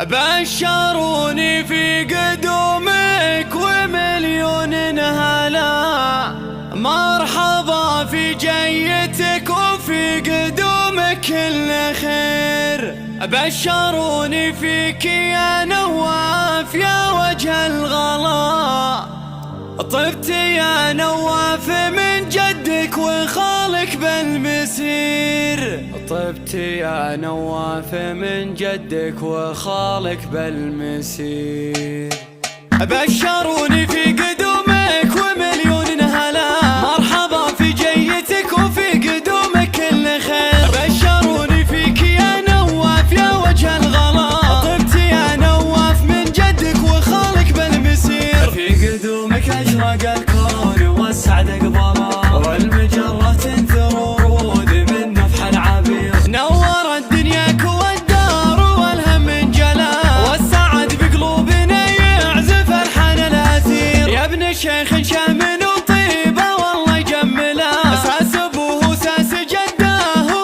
بشروني في قدومك ومليون هلا، مرحبا في جيتك وفي قدومك كل خير. بشروني فيك يا نواف يا وجه الغلا، طبت يا نواف من جدك وخالك بالمسير. طبت يا نواف من جدك وخالك بالمسير. بشروني في قدومك ومليون هلا، مرحبا في جيتك وفي قدومك كل خير. بشروني فيك يا نواف يا وجه الغلا، طبت يا نواف من جدك وخالك بالمسير. في قدومك أشرق الكون والسعد قبلا، والمجرة تنثر ورود من نفح العبير. نورت دنياك والدار والهم انجلى، والسعد بقلوبنا يعزف الحان الاثير. يا ابن الشيخ شامل وطيبه والله يجمله، اساس ابوه اساس جده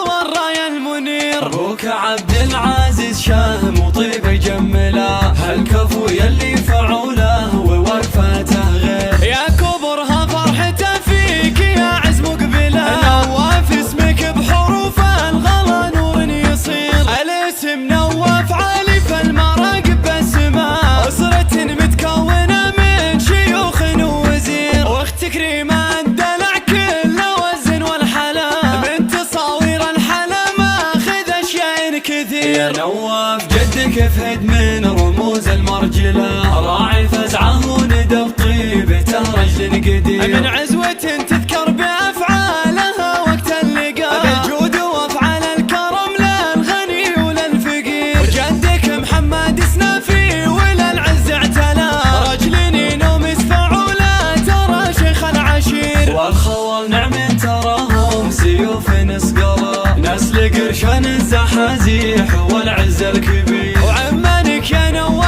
والرايه المنير. ابوك عبد العزيز شهم وطيبه يجمله، هالكفو يلي فعوله ووقفته غير. يا كبرها فرحته فيك يا عز مقبله، نواف اسمك بحروف الغلا نور يصير. الاسم نواف عالي فالمراقب بالسماء، أسرة متكونة من شيوخ ووزير. واخت كريمة الدلع كله والزن والحلا، من تصاوير الحلا ماخذ اشياء كثير. يا نواف جدك فهد من رموز المرجله، راعي فزعه وندب طيبته رجل قدير. من عزوة تذكر بأفعالها وقت اللقاء، بالجود وافعال الكرم للغني وللفقير. جدك محمد سنافي وللعز اعتلى، رجل ينوم يسفعوله ترى شيخ العشير. والخوال نعم تراهم سيوف نسقلا، نسل قرشان الزحازيح والعز الكبير. وعمانك يا نواف